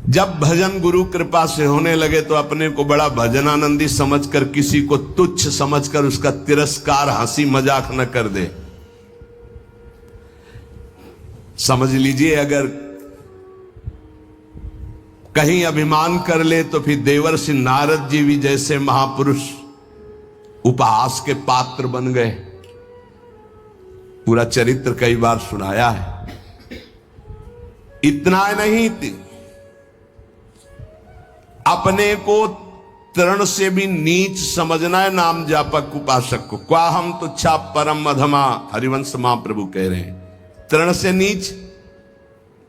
जब भजन गुरु कृपा से होने लगे तो अपने को बड़ा भजनानंदी समझकर किसी को तुच्छ समझकर उसका तिरस्कार हंसी मजाक न कर दे। समझ लीजिए, अगर कहीं अभिमान कर ले तो फिर देवर्षि नारद जी भी जैसे महापुरुष उपहास के पात्र बन गए। पूरा चरित्र कई बार सुनाया है। इतना नहीं, अपने को तृण से भी नीच समझना है नाम जापक उपासक को। क्वा हम तुच्छा परम अधमा, हरिवंश महाप्रभु कह रहे हैं। तृण से नीच,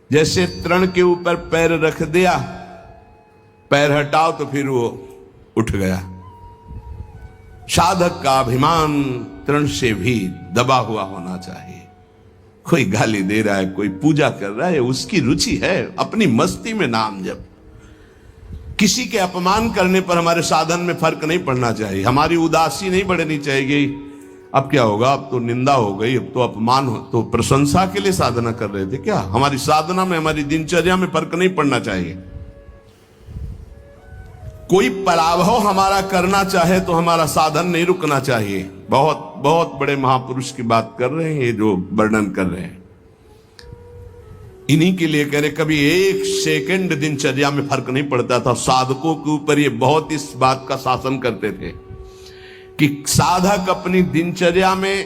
जैसे तृण के ऊपर पैर रख दिया, पैर हटाओ तो फिर वो उठ गया। साधक का अभिमान तृण से भी दबा हुआ होना चाहिए। कोई गाली दे रहा है, कोई पूजा कर रहा है, उसकी रुचि है, अपनी मस्ती में नाम जप। किसी के अपमान करने पर हमारे साधन में फर्क नहीं पड़ना चाहिए। हमारी उदासी नहीं बढ़नी चाहिए। अब क्या होगा, अब तो निंदा हो गई, अब तो अपमान हो, तो प्रशंसा के लिए साधना कर रहे थे क्या? हमारी साधना में, हमारी दिनचर्या में फर्क नहीं पड़ना चाहिए। कोई पराभव हमारा करना चाहे तो हमारा साधन नहीं रुकना चाहिए। बहुत बहुत बड़े महापुरुष की बात कर रहे हैं ये जो वर्णन कर रहे हैं। इन्हीं के लिए कह रहे, कभी एक सेकंड दिनचर्या में फर्क नहीं पड़ता था। साधकों के ऊपर ये बहुत इस बात का शासन करते थे कि साधक अपनी दिनचर्या में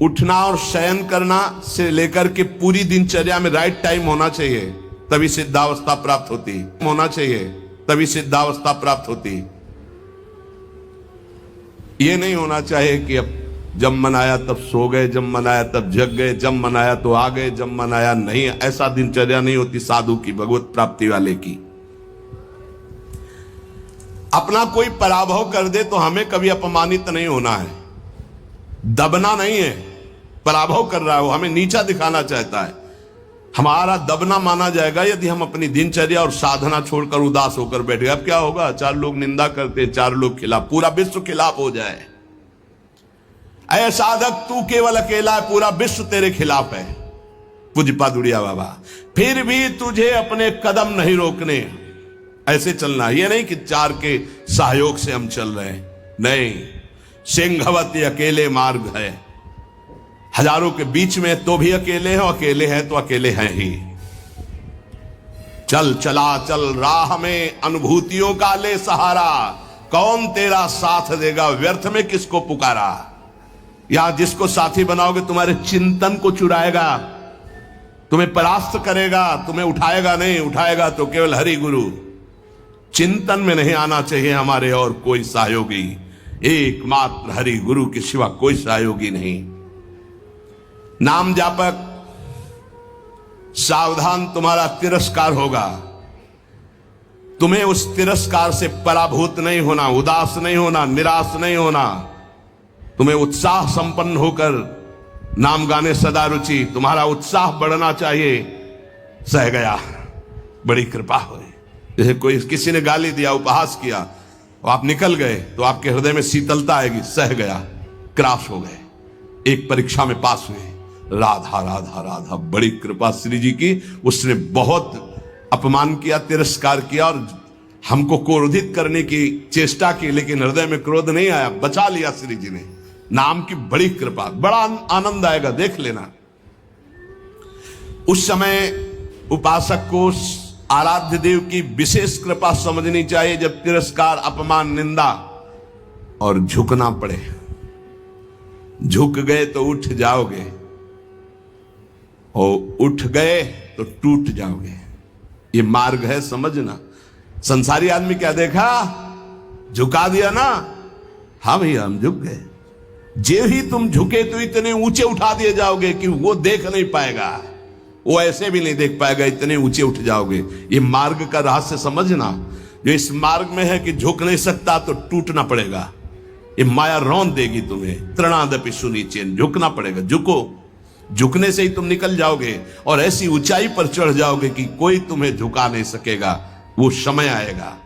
उठना और शयन करना से लेकर के पूरी दिनचर्या में राइट टाइम होना चाहिए, तभी सिद्धावस्था प्राप्त होती होना चाहिए, तभी सिद्धावस्था प्राप्त होती। ये नहीं होना चाहिए कि अब जब मन आया तब सो गए, जब मन आया तब जग गए, जब मन आया तो आ गए, जब मन आया नहीं। ऐसा दिनचर्या नहीं होती साधु की, भगवत प्राप्ति वाले की। अपना कोई पराभव कर दे तो हमें कभी अपमानित नहीं होना है, दबना नहीं है। पराभव कर रहा है वो, हमें नीचा दिखाना चाहता है, हमारा दबना माना जाएगा यदि हम अपनी दिनचर्या और साधना छोड़कर उदास होकर बैठे। अब क्या होगा, चार लोग निंदा करते, चार लोग खिलाफ, पूरा विश्व खिलाफ हो जाए। ऐ साधक, तू केवल अकेला है, पूरा विश्व तेरे खिलाफ है। पूज्य पादुड़िया बाबा, फिर भी तुझे अपने कदम नहीं रोकने, ऐसे चलना। ये नहीं कि चार के सहयोग से हम चल रहे हैं, नहीं। सिंहवती अकेले मार्ग है, हजारों के बीच में तो भी अकेले हैं, अकेले हैं तो अकेले हैं ही। चल चला चल राह में अनुभूतियों का ले सहारा, कौन तेरा साथ देगा, व्यर्थ में किसको पुकारा। या जिसको साथी बनाओगे तुम्हारे चिंतन को चुराएगा, तुम्हें परास्त करेगा, तुम्हें उठाएगा नहीं, उठाएगा तो केवल हरि गुरु। चिंतन में नहीं आना चाहिए हमारे और कोई सहयोगी, एकमात्र हरि गुरु के सिवा कोई सहयोगी नहीं। नाम जापक, सावधान, तुम्हारा तिरस्कार होगा। तुम्हें उस तिरस्कार से पराभूत नहीं होना, उदास नहीं होना, निराश नहीं होना। तुम्हें उत्साह संपन्न होकर नाम गाने सदा रुचि, तुम्हारा उत्साह बढ़ना चाहिए। सह गया, बड़ी कृपा हुई। जैसे कोई किसी ने गाली दिया, उपहास किया, और आप निकल गए तो आपके हृदय में शीतलता आएगी। सह गया, क्रॉस हो गए, एक परीक्षा में पास हुए। राधा राधा राधा, बड़ी कृपा श्री जी की। उसने बहुत अपमान किया, तिरस्कार किया और हमको क्रोधित करने की चेष्टा की, लेकिन हृदय में क्रोध नहीं आया, बचा लिया श्री जी ने। नाम की बड़ी कृपा, बड़ा आनंद आएगा, देख लेना। उस समय उपासक को आराध्य देव की विशेष कृपा समझनी चाहिए, जब तिरस्कार, अपमान, निंदा और झुकना पड़े। झुक गए तो उठ जाओगे, और उठ गए तो टूट जाओगे। ये मार्ग है, समझना। संसारी आदमी क्या देखा, झुका दिया ना, हम झुक गए। जे ही तुम झुके तो इतने ऊंचे उठा दिए जाओगे कि वो देख नहीं पाएगा, वो ऐसे भी नहीं देख पाएगा, इतने ऊंचे उठ जाओगे। ये मार्ग का रहस्य समझना। जो इस मार्ग में है कि झुक नहीं सकता तो टूटना पड़ेगा, ये माया रौंद देगी तुम्हें। तृणादपि सुनिचेन, झुकना पड़ेगा। झुको, झुकने से ही तुम निकल जाओगे और ऐसी ऊंचाई पर चढ़ जाओगे कि कोई तुम्हें झुका नहीं सकेगा। वो समय आएगा।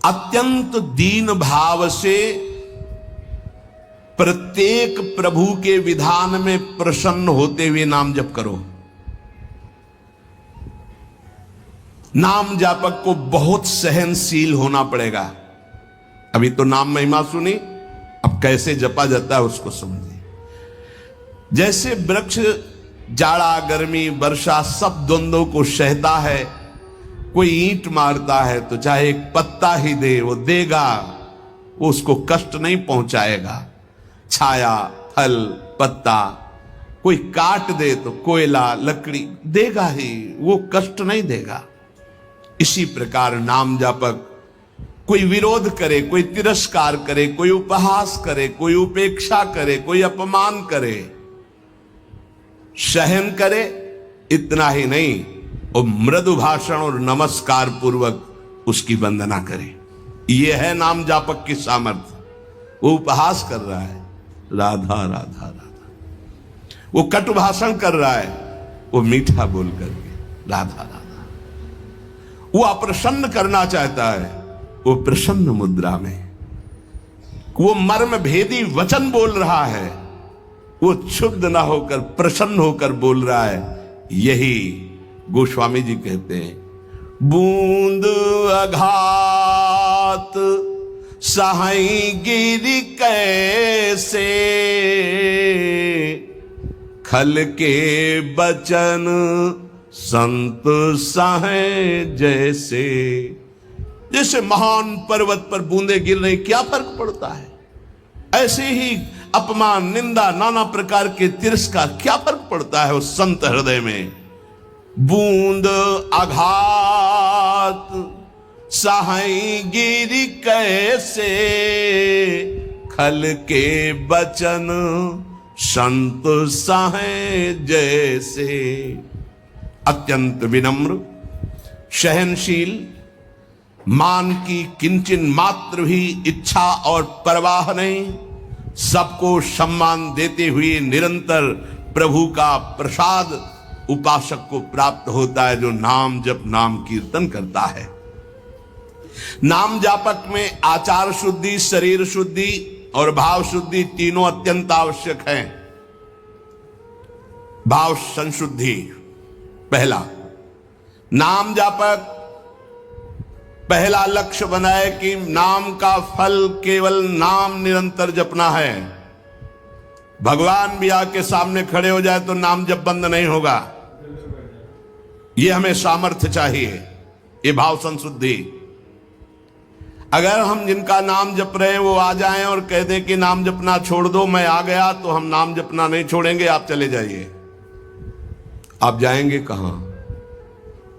अत्यंत दीन भाव से प्रत्येक प्रभु के विधान में प्रसन्न होते हुए नाम जप करो। नाम जापक को बहुत सहनशील होना पड़ेगा। अभी तो नाम महिमा सुनी, अब कैसे जपा जाता है उसको समझिए। जैसे वृक्ष जाड़ा गर्मी वर्षा सब द्वंद्वों को सहता है, कोई ईंट मारता है तो चाहे एक पत्ता ही दे वो देगा, वो उसको कष्ट नहीं पहुंचाएगा। छाया फल पत्ता कोई काट दे तो कोयला लकड़ी देगा ही, वो कष्ट नहीं देगा। इसी प्रकार नाम जापक कोई विरोध करे, कोई तिरस्कार करे, कोई उपहास करे, कोई उपेक्षा करे, कोई अपमान करे, सहन करे, इतना ही नहीं और मृदु भाषण और नमस्कार पूर्वक उसकी वंदना करे। यह है नाम जापक की सामर्थ्य। वो उपहास कर रहा है, राधा राधा राधा, वो कटु भाषण कर रहा है, वो मीठा बोल करके राधा राधा, वो अप्रसन्न करना चाहता है, वो प्रसन्न मुद्रा में, वो मर्म भेदी वचन बोल रहा है, वो क्षुब्ध ना होकर प्रसन्न होकर बोल रहा है। यही गोस्वामी जी कहते हैं, बूंद अघात सहाई गिरि कैसे, खल के बचन संत सहे जैसे। जैसे महान पर्वत पर बूंदे गिर रही, क्या फर्क पड़ता है? ऐसे ही अपमान निंदा नाना प्रकार के तिरस्कार, क्या फर्क पड़ता है उस संत हृदय में? बूंद आघात सहाई गिरि कैसे, खल के बचन संत सहे जैसे। अत्यंत विनम्र, सहनशील, मान की किंचन मात्र भी इच्छा और परवाह नहीं, सबको सम्मान देते हुए निरंतर प्रभु का प्रसाद उपासक को प्राप्त होता है, जो नाम जप नाम कीर्तन करता है। नाम जापक में आचार शुद्धि, शरीर शुद्धि और भाव शुद्धि तीनों अत्यंत आवश्यक हैं। भाव संशुद्धि पहला, नाम जापक पहला लक्ष्य बनाए कि नाम का फल केवल नाम निरंतर जपना है। भगवान भी आके सामने खड़े हो जाए तो नाम जप बंद नहीं होगा। यह हमें सामर्थ्य चाहिए, ये भाव संशुद्धि। अगर हम जिनका नाम जप रहे हैं वो आ जाएं और कह दें कि नाम जपना छोड़ दो, मैं आ गया, तो हम नाम जपना नहीं छोड़ेंगे, आप चले जाइए। आप जाएंगे कहां?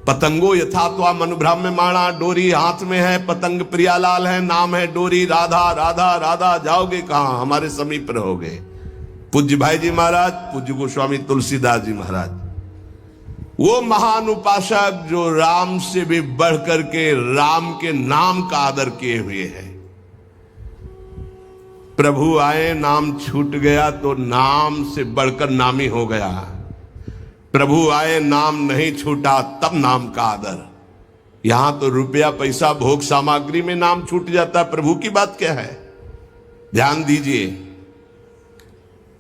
पतंगो यथा त्वा मनुभ्राम्य माणा, डोरी हाथ में है, पतंग प्रियालाल है, नाम है डोरी, राधा राधा राधा, जाओगे कहां? हमारे समीप रहोगे। पूज्य भाई जी महाराज, पूज्य गोस्वामी तुलसीदास जी महाराज, वो महान उपासक जो राम से भी बढ़ करके राम के नाम का आदर किए हुए हैं। प्रभु आए, नाम छूट गया तो नाम से बढ़कर नामी हो गया। प्रभु आए, नाम नहीं छूटा, तब नाम का आदर। यहां तो रुपया पैसा भोग सामग्री में नाम छूट जाता है, प्रभु की बात क्या है? ध्यान दीजिए।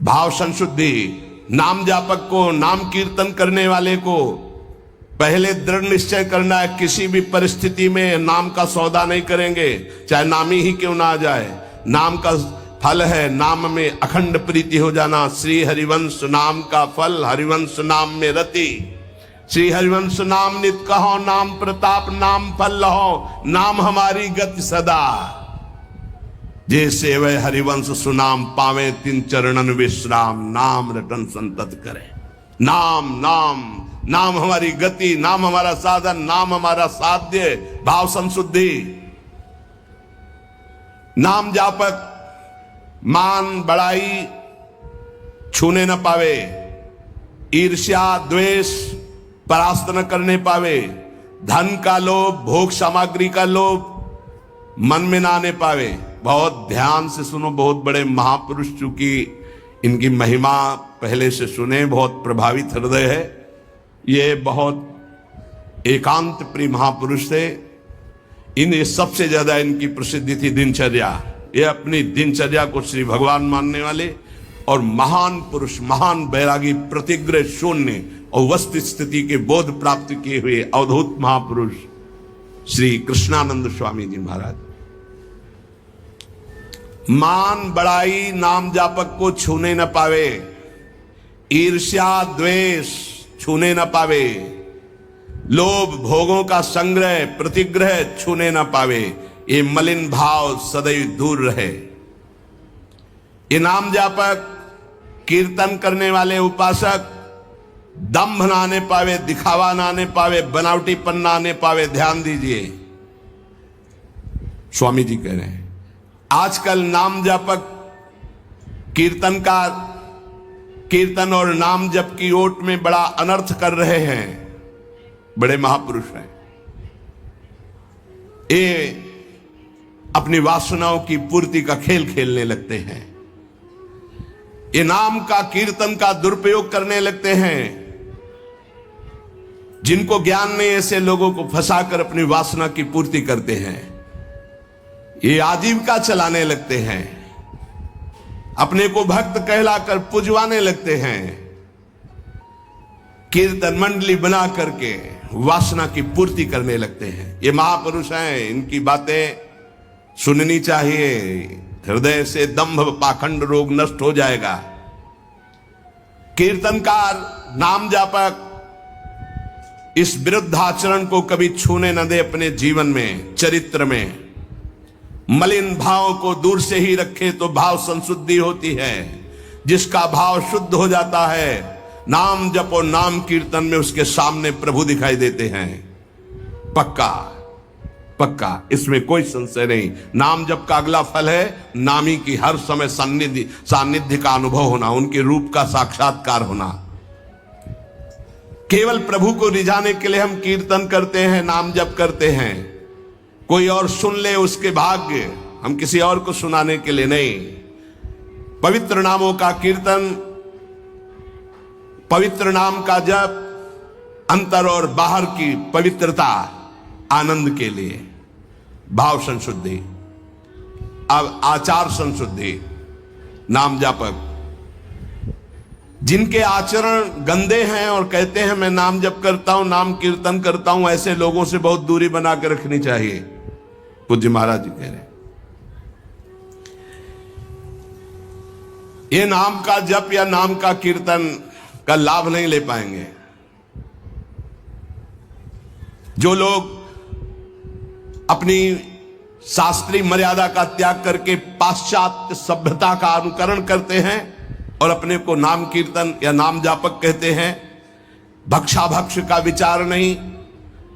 भाव संशुद्धि, नाम जापक को, नाम कीर्तन करने वाले को पहले दृढ़ निश्चय करना है, किसी भी परिस्थिति में नाम का सौदा नहीं करेंगे, चाहे नामी ही क्यों ना आ जाए। नाम का फल है नाम में अखंड प्रीति हो जाना। श्री हरिवंश नाम का फल, हरिवंश नाम में रति। श्री हरिवंश नाम नित कहो, नाम प्रताप नाम फल लहो, नाम हमारी गति सदा। जैसे वह हरिवंश सुनाम पावे, तिन चरणन विश्राम, नाम रटन संतत करे। नाम नाम नाम हमारी गति, नाम हमारा साधन, नाम हमारा साध्य। भाव संशुद्धि, नाम जापक मान बड़ाई छूने न पावे, ईर्ष्या द्वेष परास्त न करने पावे, धन का लोभ भोग सामग्री का लोभ मन में ना आने पावे। बहुत ध्यान से सुनो, बहुत बड़े महापुरुष, चूंकि इनकी महिमा पहले से सुने, बहुत प्रभावित हृदय है। ये बहुत एकांत प्रिय महापुरुष थे। इन सबसे ज्यादा इनकी प्रसिद्धि थी दिनचर्या। ये अपनी दिनचर्या को श्री भगवान मानने वाले, और महान पुरुष, महान बैरागी, प्रतिग्रह शून्य और वस्तु स्थिति के बोध प्राप्त किए हुए अवधूत महापुरुष श्री कृष्णानंद स्वामी जी महाराज। मान बड़ाई नाम जापक को छूने न पावे, ईर्ष्या द्वेष छूने न पावे, लोभ भोगों का संग्रह प्रतिग्रह छूने न पावे, ये मलिन भाव सदैव दूर रहे। ये नाम जापक कीर्तन करने वाले उपासक दंभ ना आने पावे, दिखावा ना आने पावे, बनावटीपन ना आने पावे। ध्यान दीजिए, स्वामी जी कह रहे हैं आजकल नाम जापक कीर्तनकार कीर्तन और नाम जप की ओट में बड़ा अनर्थ कर रहे हैं। बड़े महापुरुष हैं, ये अपनी वासनाओं की पूर्ति का खेल खेलने लगते हैं, ये नाम का कीर्तन का दुरुपयोग करने लगते हैं। जिनको ज्ञान नहीं, ऐसे लोगों को फंसाकर अपनी वासना की पूर्ति करते हैं। ये आजीविका चलाने लगते हैं, अपने को भक्त कहलाकर पुजवाने लगते हैं, कीर्तन मंडली बना करके वासना की पूर्ति करने लगते हैं। ये महापुरुष हैं, इनकी बातें सुननी चाहिए। हृदय से दंभ पाखंड रोग नष्ट हो जाएगा। कीर्तनकार नाम जापक इस विरुद्ध आचरण को कभी छूने न दे अपने जीवन में, चरित्र में। मलिन भाव को दूर से ही रखे तो भाव संशुद्धि होती है। जिसका भाव शुद्ध हो जाता है, नाम जप और नाम कीर्तन में उसके सामने प्रभु दिखाई देते हैं। पक्का पक्का, इसमें कोई संशय नहीं। नाम जप का अगला फल है नामी की हर समय सानिध्य का अनुभव होना, उनके रूप का साक्षात्कार होना। केवल प्रभु को रिझाने के लिए हम कीर्तन करते हैं, नाम जप करते हैं, कोई और सुन ले उसके भाग्य, हम किसी और को सुनाने के लिए नहीं। पवित्र नामों का कीर्तन, पवित्र नाम का जप, अंतर और बाहर की पवित्रता, आनंद के लिए, भाव संशुद्धि, अब आचार संशुद्धि। नाम जापक जिनके आचरण गंदे हैं और कहते हैं मैं नाम जप करता हूं, नाम कीर्तन करता हूं, ऐसे लोगों से बहुत दूरी बना के रखनी चाहिए। पूज्य महाराज जी कह रहे हैं ये नाम का जप या नाम का कीर्तन का लाभ नहीं ले पाएंगे। जो लोग अपनी शास्त्रीय मर्यादा का त्याग करके पाश्चात्य सभ्यता का अनुकरण करते हैं और अपने को नाम कीर्तन या नाम जापक कहते हैं, भक्षाभक्ष का विचार नहीं,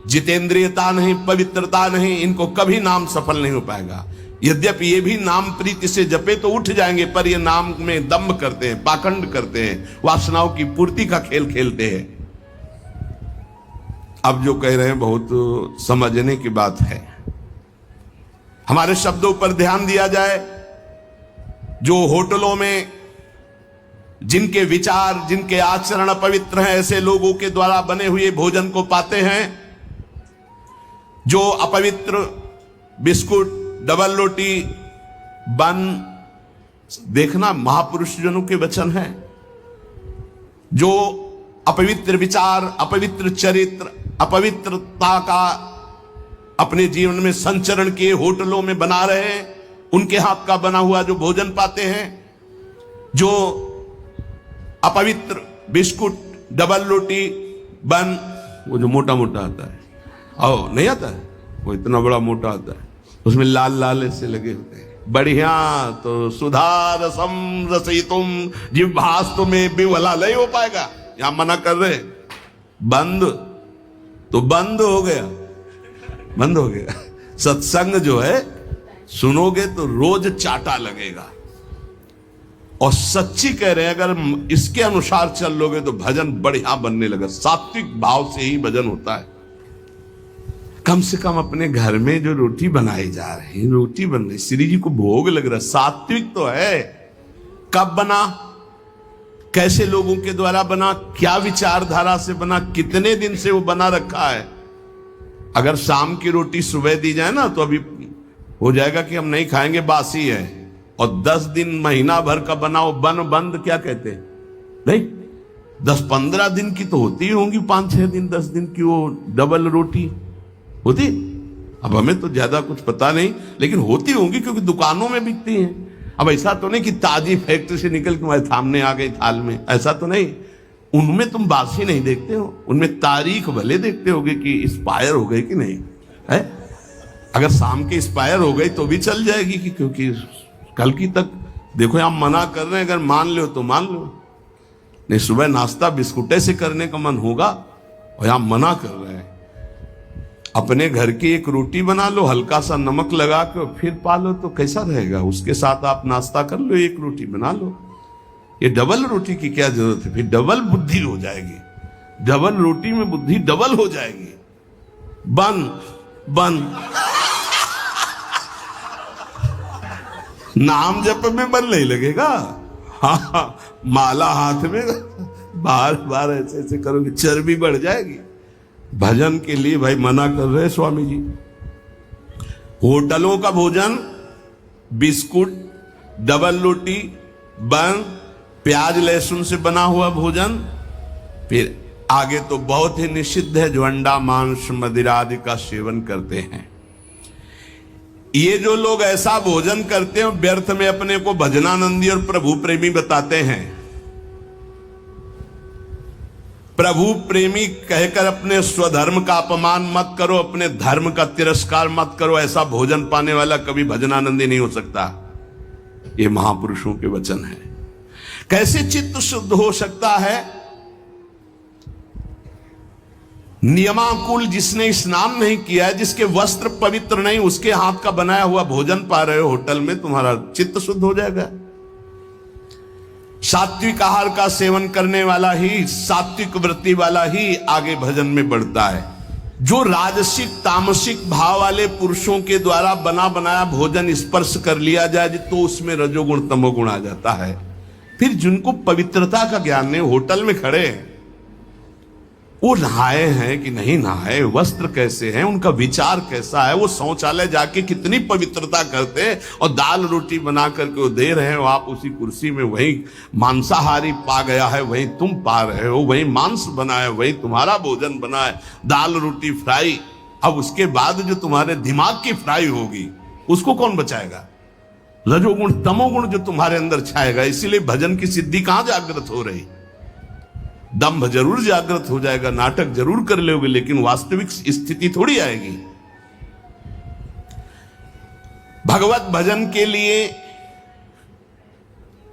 जितेंद्रियता नहीं, पवित्रता नहीं, इनको कभी नाम सफल नहीं हो पाएगा। यद्यपि ये भी नाम प्रीति से जपे तो उठ जाएंगे, पर ये नाम में दंभ करते हैं, पाखंड करते हैं, वासनाओं की पूर्ति का खेल खेलते हैं। अब जो कह रहे हैं बहुत समझने की बात है। हमारे शब्दों पर ध्यान दिया जाए। जो होटलों में जिनके विचार, जिनके आचरण अपवित्र हैं, ऐसे लोगों के द्वारा बने हुए भोजन को पाते हैं। जो अपवित्र बिस्कुट, डबल रोटी, बन, देखना महापुरुष जनों के वचन हैं। जो अपवित्र विचार, अपवित्र चरित्र, अपवित्रता का अपने जीवन में संचरण किए होटलों में बना रहे हैं, उनके हाथ का बना हुआ जो भोजन पाते हैं। जो अपवित्र बिस्कुट, डबल रोटी, बन, वो जो मोटा मोटा आता है, आओ नहीं आता है, वो इतना बड़ा मोटा आता है, उसमें लाल लाल ऐसे लगे होते हैं। बढ़िया तो सुधार रसम रसयितुम जिह्वास्तु में विवला नहीं हो पाएगा, यहां मना कर रहे। बंद तो बंद हो गया, बंद हो गया। सत्संग जो है सुनोगे तो रोज चाटा लगेगा। और सच्ची कह रहे हैं, अगर इसके अनुसार चल लोगे तो भजन बढ़िया बनने लगा। सात्विक भाव से ही भजन होता है। कम से कम अपने घर में जो रोटी बनाई जा रही, रोटी बन रही, श्री जी को भोग लग रहा, सात्विक तो है। कब बना, कैसे लोगों के द्वारा बना, क्या विचारधारा से बना, कितने दिन से वो बना रखा है। अगर शाम की रोटी सुबह दी जाए ना तो अभी हो जाएगा कि हम नहीं खाएंगे, बासी है। और 10 दिन महीना भर का बनाओ बन बंद, क्या कहते हैं? नहीं, 10-15 दिन की तो होती ही होंगी, 5-6 दिन 10 दिन की वो डबल रोटी होती। अब हमें तो ज्यादा कुछ पता नहीं, लेकिन होती होंगी क्योंकि दुकानों में बिकती हैं। अब ऐसा तो नहीं कि ताजी फैक्ट्री से निकल के तुम्हारे सामने आ गई थाल में, ऐसा तो नहीं। उनमें तुम बासी नहीं देखते हो, उनमें तारीख भले देखते होगे कि एक्सपायर हो गई कि नहीं है। अगर शाम की एक्सपायर हो गई तो भी चल जाएगी कि क्योंकि कल की तक देखो आप मना कर रहे हैं, अगर मान लो तो मान लो, नहीं सुबह नाश्ता बिस्कुटे से करने का मन होगा और आप मना कर रहे हैं। अपने घर की एक रोटी बना लो, हल्का सा नमक लगा के फिर पालो तो कैसा रहेगा? उसके साथ आप नाश्ता कर लो, एक रोटी बना लो। ये डबल रोटी की क्या जरूरत है? फिर डबल बुद्धि हो जाएगी, डबल रोटी में बुद्धि डबल हो जाएगी। बन बन नाम जप में मन नहीं लगेगा। हाँ, माला हाथ में बार बार ऐसे ऐसे करोगे, चर्बी बढ़ जाएगी। भजन के लिए भाई मना कर रहे स्वामी जी। होटलों का भोजन, बिस्कुट, डबल रोटी, बन, प्याज लहसुन से बना हुआ भोजन, फिर आगे तो बहुत ही निषिद्ध है जो अंडा मांस मदिरा आदि का सेवन करते हैं। ये जो लोग ऐसा भोजन करते हैं व्यर्थ में अपने को भजनानंदी और प्रभु प्रेमी बताते हैं। प्रभु प्रेमी कहकर अपने स्वधर्म का अपमान मत करो, अपने धर्म का तिरस्कार मत करो। ऐसा भोजन पाने वाला कभी भजनानंदी नहीं हो सकता। ये महापुरुषों के वचन है। कैसे चित्त शुद्ध हो सकता है? नियमाकुल जिसने स्नान नहीं किया है, जिसके वस्त्र पवित्र नहीं, उसके हाथ का बनाया हुआ भोजन पा रहे हो होटल में, तुम्हारा चित्त शुद्ध हो जाएगा। सात्विक आहार का सेवन करने वाला ही, सात्विक वृत्ति वाला ही आगे भजन में बढ़ता है। जो राजसिक तामसिक भाव वाले पुरुषों के द्वारा बना बनाया भोजन स्पर्श कर लिया जाए तो उसमें रजोगुण तमोगुण आ जाता है। फिर जिनको पवित्रता का ज्ञान नहीं, होटल में खड़े हैं, वो नहाए हैं कि नहीं नहाए, वस्त्र कैसे हैं, उनका विचार कैसा है, वो शौचालय जाके कितनी पवित्रता करते हैं, और दाल रोटी बना करके वो दे रहे हो, आप उसी कुर्सी में वही मांसाहारी पा गया है, वही तुम पा रहे हो, वही मांस बना है, वही तुम्हारा भोजन बना है, दाल रोटी फ्राई। अब उसके बाद जो तुम्हारे दिमाग की फ्राई होगी उसको कौन बचाएगा? रजोगुण तमोगुण जो तुम्हारे अंदर छाएगा। इसीलिए भजन की सिद्धि कहां जागृत हो रही? दंभ जरूर जागृत हो जाएगा, नाटक जरूर कर लोगे, लेकिन वास्तविक स्थिति थोड़ी आएगी। भगवत भजन के लिए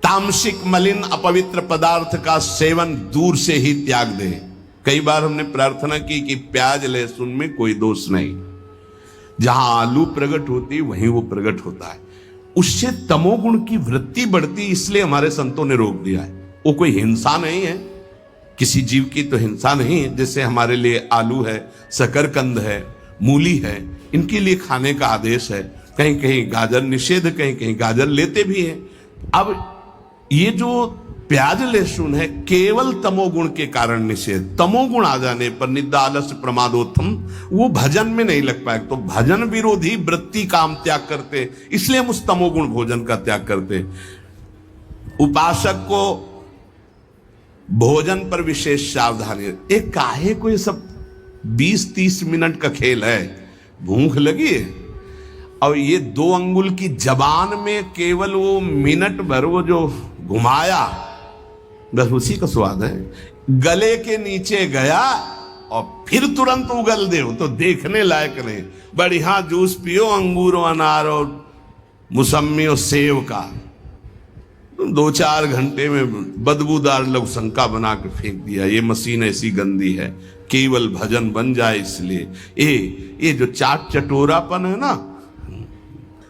तामसिक मलिन अपवित्र पदार्थ का सेवन दूर से ही त्याग दे। कई बार हमने प्रार्थना की कि प्याज लहसुन में कोई दोष नहीं, जहां आलू प्रकट होती वहीं वो प्रकट होता है, उससे तमोगुण की वृत्ति बढ़ती। इसलिए हमारे संतों ने रोक दिया है। वो कोई हिंसा नहीं है, किसी जीव की तो हिंसा नहीं है। जैसे हमारे लिए आलू है, शकरकंद है, मूली है, इनके लिए खाने का आदेश है। कहीं कहीं गाजर निषेध, कहीं कहीं गाजर लेते भी हैं। अब ये जो प्याज लहसुन है केवल तमोगुण के कारण निषेध। तमोगुण आ जाने पर निद्रा आलस्य प्रमादोत्थम वो भजन में नहीं लग पाए, तो भजन विरोधी वृत्ति का हम त्याग करते, इसलिए हम उस तमोगुण भोजन का त्याग करते। उपासक को भोजन पर विशेष सावधानी। एक काहे को ये सब 20-30 मिनट का खेल है, भूख लगी है और ये 2 अंगुल की जबान में केवल वो मिनट भर वो जो घुमाया, बस उसी का स्वाद है। गले के नीचे गया और फिर तुरंत उगल दे तो देखने लायक नहीं। बढ़िया जूस पियो अंगूर और अनार और मुसम्मी और सेव का, 2-4 घंटे में बदबूदार लवशंका बना के फेंक दिया। ये मशीन ऐसी गंदी है, केवल भजन बन जाए इसलिए। ये जो चाट चटोरापन है ना,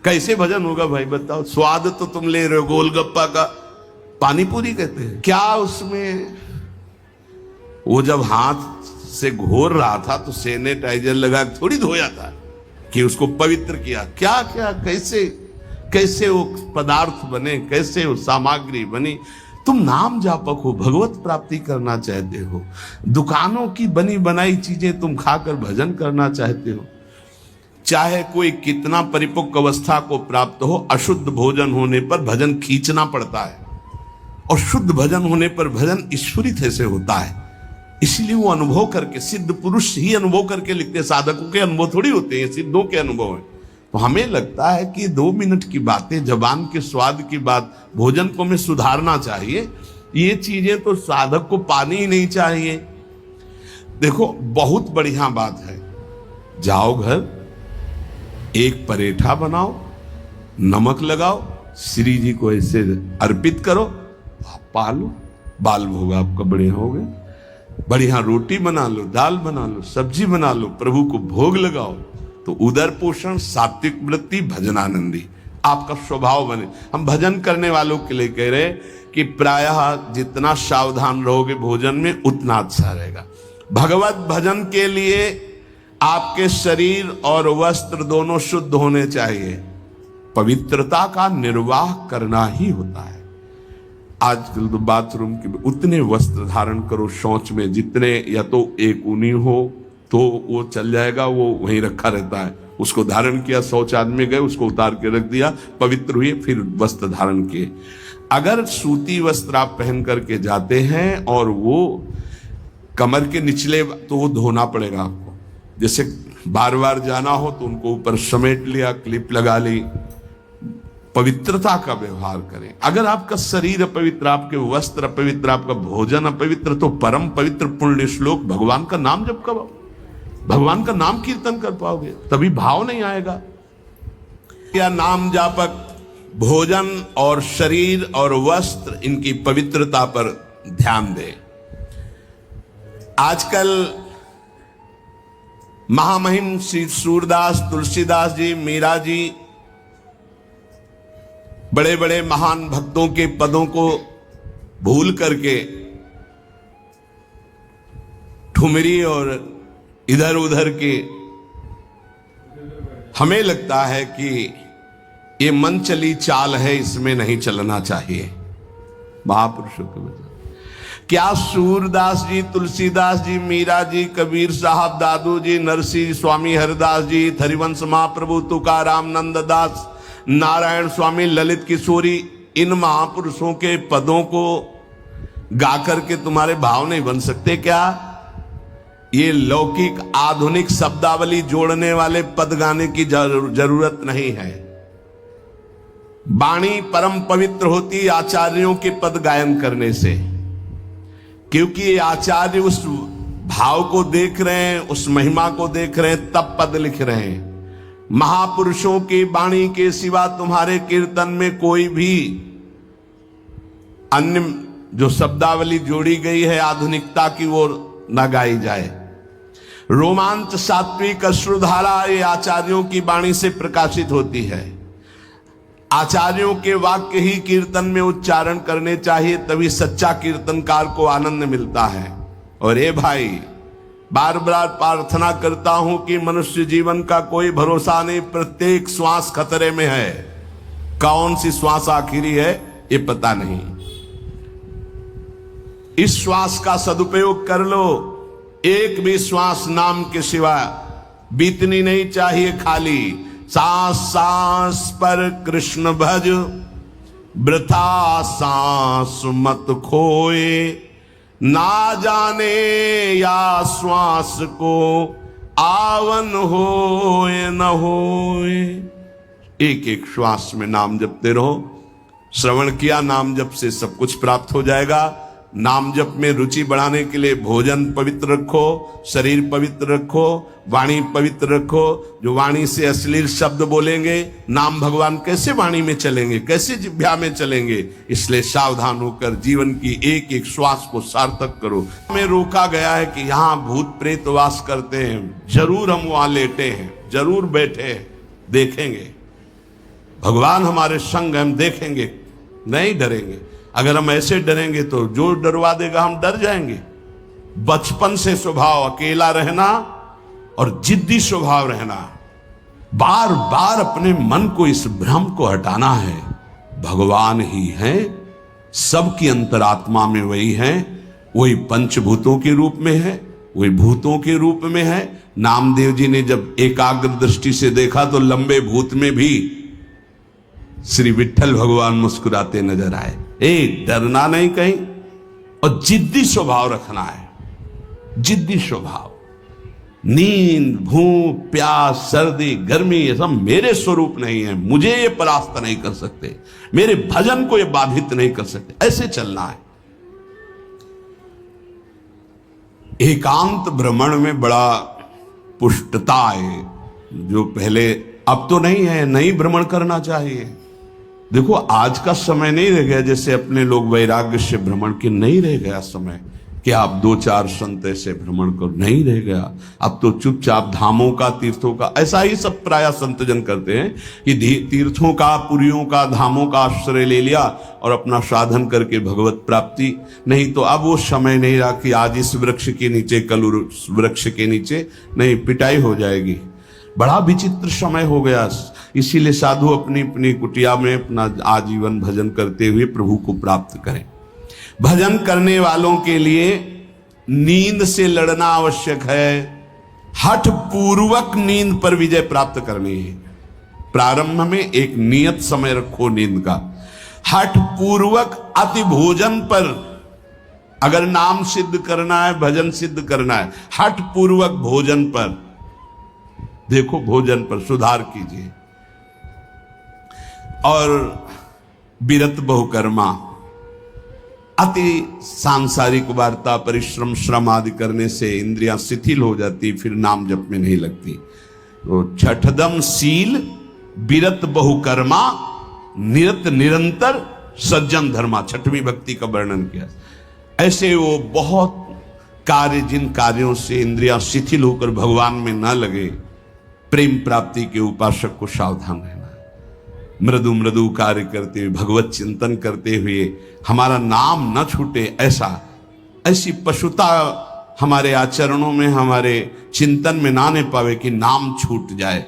कैसे भजन होगा भाई बताओ? स्वाद तो तुम ले रहे हो गोलगप्पा का, पानी पूरी कहते हैं क्या उसमें? वो जब हाथ से घोर रहा था तो सैनिटाइजर लगा थोड़ी धोया था कि उसको पवित्र किया। क्या क्या कैसे कैसे वो पदार्थ बने, कैसे वो सामग्री बनी। तुम नाम जापक हो, भगवत प्राप्ति करना चाहते हो, दुकानों की बनी बनाई चीजें तुम खाकर भजन करना चाहते हो। चाहे कोई कितना परिपक्व अवस्था को प्राप्त हो, अशुद्ध भोजन होने पर भजन खींचना पड़ता है, और शुद्ध भजन होने पर भजन ईश्वरित ऐसे होता है। इसलिए वो अनुभव करके, सिद्ध पुरुष ही अनुभव करके लिखते, साधकों के अनुभव थोड़ी होते हैं, सिद्धों के अनुभव है। तो हमें लगता है कि 2 मिनट की बातें, जबान के स्वाद की बात, भोजन को हमें सुधारना चाहिए, ये चीजें तो साधक को पानी ही नहीं चाहिए। देखो बहुत बढ़िया बात है, जाओ घर, एक परेठा बनाओ, नमक लगाओ, श्री जी को ऐसे अर्पित करो, पालो, बाल भोग आपका बढ़िया हो गया। बढ़िया रोटी बना लो, दाल बना लो, सब्जी बना लो, प्रभु को भोग लगाओ, तो उदर पोषण, सात्विक वृत्ति, भजनानंदी आपका स्वभाव बने। हम भजन करने वालों के लिए कह रहे कि प्रायः जितना सावधान रहोगे भोजन में, उतना अच्छा रहेगा। भगवत भजन के लिए आपके शरीर और वस्त्र दोनों शुद्ध होने चाहिए। पवित्रता का निर्वाह करना ही होता है। आजकल तो बाथरूम के उतने वस्त्र धारण करो शौच में, जितने, या तो एक ऊनी हो तो वो चल जाएगा, वो वहीं रखा रहता है, उसको धारण किया, शौच आदमी गए, उसको उतार के रख दिया, पवित्र हुए, फिर वस्त्र धारण किए। अगर सूती वस्त्र आप पहन करके जाते हैं और वो कमर के निचले, तो वो धोना पड़ेगा आपको। जैसे बार बार जाना हो तो उनको ऊपर समेट लिया, क्लिप लगा ली। पवित्रता का व्यवहार करें। अगर आपका शरीर अपवित्र, आपके वस्त्र अपवित्र, आपका भोजन अपवित्र, तो परम पवित्र पुण्य श्लोक भगवान का नाम जप करो, भगवान का नाम कीर्तन कर पाओगे, तभी भाव नहीं आएगा। या नाम जापक भोजन और शरीर और वस्त्र, इनकी पवित्रता पर ध्यान दे। आजकल महामहिम श्री सूरदास, तुलसीदास जी, मीरा जी, बड़े बड़े महान भक्तों के पदों को भूल करके ठुमरी और इधर उधर के, हमें लगता है कि ये मन चली चाल है, इसमें नहीं चलना चाहिए। महापुरुषों के वजह क्या सूरदास जी, तुलसीदास जी, मीरा जी, कबीर साहब, दादू जी, नरसिंह स्वामी, हरिदास जी, हरिवंश महाप्रभु, तुकाराम, नंददास, नारायण स्वामी, ललित किशोरी, इन महापुरुषों के पदों को गा करके तुम्हारे भाव नहीं बन सकते क्या? ये लौकिक आधुनिक शब्दावली जोड़ने वाले पद गाने की जरूरत नहीं है। वाणी परम पवित्र होती आचार्यों के पद गायन करने से, क्योंकि ये आचार्य उस भाव को देख रहे हैं, उस महिमा को देख रहे हैं, तब पद लिख रहे हैं। महापुरुषों की वाणी के सिवा तुम्हारे कीर्तन में कोई भी अन्य जो शब्दावली जोड़ी गई है आधुनिकता की, वो न गाई जाए। रोमांच, सात्विक, अश्रुधारा ये आचार्यों की वाणी से प्रकाशित होती है। आचार्यों के वाक्य ही कीर्तन में उच्चारण करने चाहिए, तभी सच्चा कीर्तनकार को आनंद मिलता है। और ए भाई, बार बार प्रार्थना करता हूं कि मनुष्य जीवन का कोई भरोसा नहीं, प्रत्येक श्वास खतरे में है। कौन सी श्वास आखिरी है ये पता नहीं। इस श्वास का सदुपयोग कर लो। एक भी श्वास नाम के सिवा बीतनी नहीं चाहिए खाली। सांस सांस पर कृष्ण भज, वृथा सांस मत खोए, ना जाने या श्वास को आवन होए न होए। एक एक श्वास में नाम जपते रहो। श्रवण किया, नाम जप से सब कुछ प्राप्त हो जाएगा। नाम जप में रुचि बढ़ाने के लिए भोजन पवित्र रखो, शरीर पवित्र रखो, वाणी पवित्र रखो। जो वाणी से अश्लील शब्द बोलेंगे, नाम भगवान कैसे वाणी में चलेंगे, कैसे जिह्वा में चलेंगे? इसलिए सावधान होकर जीवन की एक एक श्वास को सार्थक करो। हमें रोका गया है कि यहाँ भूत प्रेत वास करते हैं, जरूर हम वहां लेटे हैं, जरूर बैठे हैं, देखेंगे। भगवान हमारे संग, हम देखेंगे, नहीं डरेंगे। अगर हम ऐसे डरेंगे तो जो डरवा देगा हम डर जाएंगे। बचपन से स्वभाव अकेला रहना और जिद्दी स्वभाव रहना, बार बार अपने मन को इस भ्रम को हटाना है। भगवान ही है, सबकी अंतरात्मा में वही है, वही पंचभूतों के रूप में है, वही भूतों के रूप में है। नामदेव जी ने जब एकाग्र दृष्टि से देखा तो लंबे भूत में भी श्री विट्ठल भगवान मुस्कुराते नजर आए। डरना नहीं कहीं, और जिद्दी स्वभाव रखना है, जिद्दी स्वभाव। नींद, भूख, प्यास, सर्दी, गर्मी, ये सब मेरे स्वरूप नहीं है, मुझे ये परास्त नहीं कर सकते, मेरे भजन को ये बाधित नहीं कर सकते, ऐसे चलना है। एकांत भ्रमण में बड़ा पुष्टता है, जो पहले, अब तो नहीं है, नहीं भ्रमण करना चाहिए। देखो आज का समय नहीं रह गया जैसे अपने लोग वैराग्य से भ्रमण के, नहीं रह गया समय कि आप 2-4 संत ऐसे भ्रमण करो, नहीं रह गया। अब तो चुपचाप धामों का, तीर्थों का, ऐसा ही सब प्राय संतजन करते हैं कि तीर्थों का, पुरियों का, धामों का आश्रय ले लिया और अपना साधन करके भगवत प्राप्ति। नहीं तो अब वो समय नहीं रहा कि आज इस वृक्ष के नीचे, कल उस वृक्ष के नीचे, नहीं, पिटाई हो जाएगी। बड़ा विचित्र समय हो गया। इसीलिए साधु अपनी अपनी कुटिया में अपना आजीवन भजन करते हुए प्रभु को प्राप्त करें। भजन करने वालों के लिए नींद से लड़ना आवश्यक है, हठ पूर्वक नींद पर विजय प्राप्त करनी है। प्रारंभ में एक नियत समय रखो नींद का, हठ पूर्वक अति भोजन पर, अगर नाम सिद्ध करना है, भजन सिद्ध करना है, हठ पूर्वक भोजन पर, देखो भोजन पर सुधार कीजिए। और विरत बहुकर्मा, अति सांसारिक वार्ता, परिश्रम, श्रम आदि करने से इंद्रियां शिथिल हो जाती, फिर नाम जप में नहीं लगती। तो छठदम शील, विरत बहुकर्मा, निरत निरंतर, सज्जन धर्मा, छठवीं भक्ति का वर्णन किया। ऐसे वो बहुत कार्य, जिन कार्यों से इंद्रियां शिथिल होकर भगवान में न लगे, प्रेम प्राप्ति के उपासक को सावधान रहना। मृदु मृदु कार्य करते हुए, भगवत चिंतन करते हुए हमारा नाम न छूटे, ऐसी पशुता हमारे आचरणों में, हमारे चिंतन में ना ने पावे कि नाम छूट जाए।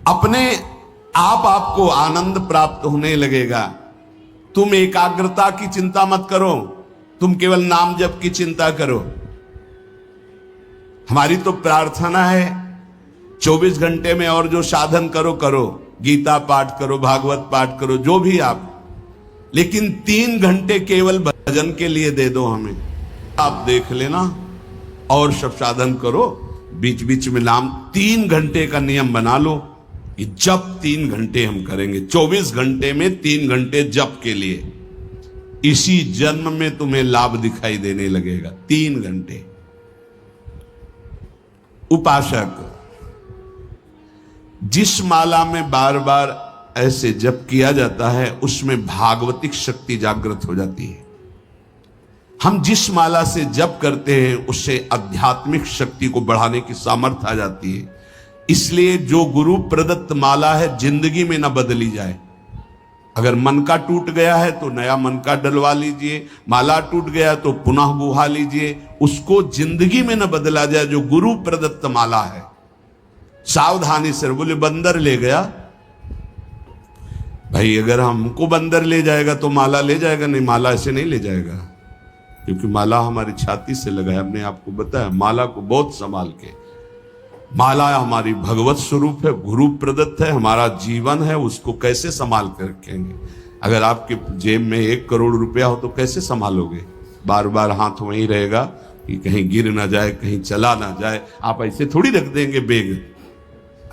अपने आप आपको आनंद प्राप्त होने लगेगा। तुम एकाग्रता की चिंता मत करो, तुम केवल नाम जप की चिंता करो। हमारी तो प्रार्थना है 24 घंटे में और जो साधन करो करो, गीता पाठ करो, भागवत पाठ करो, जो भी आप, लेकिन 3 घंटे केवल भजन के लिए दे दो हमें। आप देख लेना और सब साधन करो, बीच बीच में नाम, 3 घंटे का नियम बना लो कि जप 3 घंटे हम करेंगे, 24 घंटे में 3 घंटे जप के लिए। इसी जन्म में तुम्हें लाभ दिखाई देने लगेगा। 3 घंटे। उपासक जिस माला में बार बार ऐसे जप किया जाता है, उसमें भागवतिक शक्ति जागृत हो जाती है। हम जिस माला से जप करते हैं, उससे आध्यात्मिक शक्ति को बढ़ाने की सामर्थ्य आ जाती है। इसलिए जो गुरु प्रदत्त माला है, जिंदगी में न बदली जाए। अगर मन का टूट गया है तो नया मन का डलवा लीजिए, माला टूट गया तो पुनः गुहा लीजिए, उसको जिंदगी में न बदला जाए। जो गुरु प्रदत्त माला है, सावधानी से। बोले बंदर ले गया, भाई अगर हमको बंदर ले जाएगा तो माला ले जाएगा? नहीं, माला ऐसे नहीं ले जाएगा, क्योंकि माला हमारी छाती से लगा है। हमने आपको बताया, माला को बहुत संभाल के। माला हमारी भगवत स्वरूप है, गुरु प्रदत्त है, हमारा जीवन है, उसको कैसे संभाल कर रखेंगे? अगर आपके जेब में 1 करोड़ रुपया हो तो कैसे संभालोगे? बार बार हाथ वहीं रहेगा कि कहीं गिर ना जाए, कहीं चला ना जाए। आप ऐसे थोड़ी रख देंगे बेग।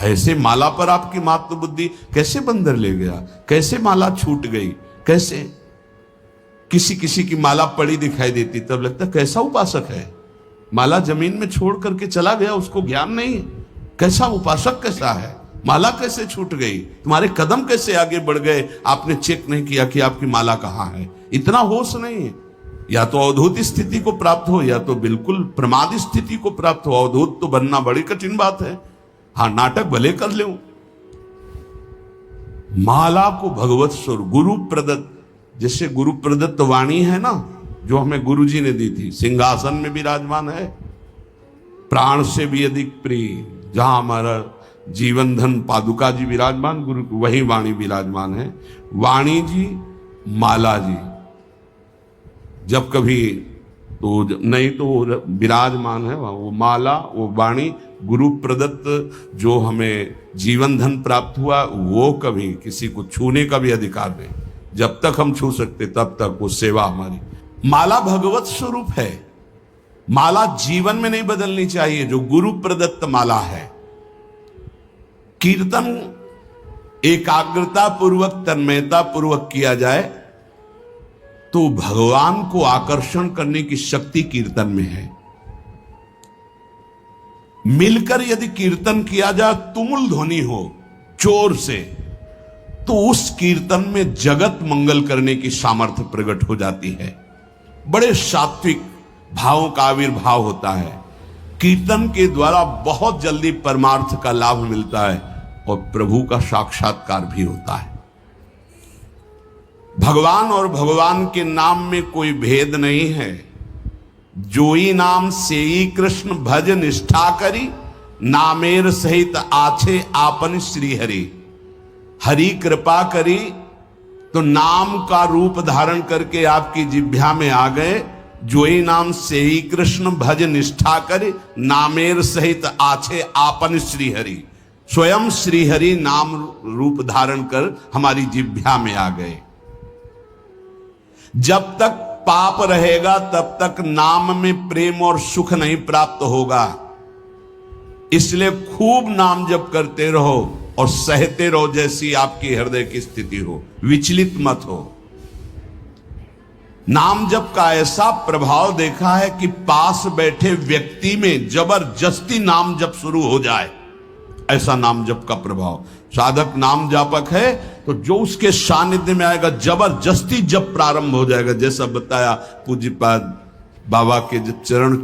ऐसे माला पर आपकी मात्र बुद्धि, कैसे बंदर ले गया, कैसे माला छूट गई, कैसे? किसी किसी की माला पड़ी दिखाई देती, तब लगता कैसा उपासक है, माला जमीन में छोड़ करके चला गया, उसको ज्ञान नहीं। कैसा उपासक, कैसा है? माला कैसे छूट गई? तुम्हारे कदम कैसे आगे बढ़ गए? आपने चेक नहीं किया कि आपकी माला कहां है। इतना होश नहीं है। या तो अवधूत स्थिति को प्राप्त हो, या तो बिल्कुल प्रमाद स्थिति को प्राप्त हो। अवधूत तो बनना बड़ी कठिन बात है। हाँ, नाटक भले कर ले। माला को भगवत स्वरूप, गुरु प्रदत्त, जैसे गुरु प्रदत्त वाणी है ना, जो हमें गुरु जी ने दी थी, सिंहासन में विराजमान है, प्राण से भी अधिक प्रिय। जहां हमारा जीवन धन पादुका जी विराजमान, गुरु वही वाणी विराजमान है। वाणी जी, माला जी। जब कभी तो नहीं तो विराजमान है वो माला, वो वाणी गुरु प्रदत्त जो हमें जीवन धन प्राप्त हुआ, वो कभी किसी को छूने का भी अधिकार नहीं। जब तक हम छू सकते तब तक वो सेवा हमारी। माला भगवत स्वरूप है, माला जीवन में नहीं बदलनी चाहिए, जो गुरु प्रदत्त माला है। कीर्तन एकाग्रता पूर्वक, तन्मयता पूर्वक किया जाए तो भगवान को आकर्षण करने की शक्ति कीर्तन में है। मिलकर यदि कीर्तन किया जाए, तुमुल ध्वनि हो जोर से, तो उस कीर्तन में जगत मंगल करने की सामर्थ्य प्रकट हो जाती है। बड़े सात्विक भावों का आविर्भाव होता है। कीर्तन के द्वारा बहुत जल्दी परमार्थ का लाभ मिलता है और प्रभु का साक्षात्कार भी होता है। भगवान और भगवान के नाम में कोई भेद नहीं है। जोई नाम सेई कृष्ण भज निष्ठा करी, नामेर सहित आछे आपन श्री हरि। हरि कृपा करी तो नाम का रूप धारण करके आपकी जिह्वा में आ गए। जोई नाम सेई कृष्ण भज निष्ठा करी, नामेर सहित आछे आपन श्री हरि। स्वयं श्री हरि नाम रूप धारण कर हमारी जिह्वा में आ गए। जब तक पाप रहेगा तब तक नाम में प्रेम और सुख नहीं प्राप्त होगा। इसलिए खूब नाम जप करते रहो और सहते रहो, जैसी आपकी हृदय की स्थिति हो, विचलित मत हो। नाम जप का ऐसा प्रभाव देखा है कि पास बैठे व्यक्ति में जबरदस्ती नाम जप शुरू हो जाए, ऐसा नाम जप का प्रभाव। साधक नाम जापक है तो जो उसके सानिध्य में आएगा जबरदस्ती जब प्रारंभ हो जाएगा। जैसा बताया पूज्यपाद बाबा के जब चरण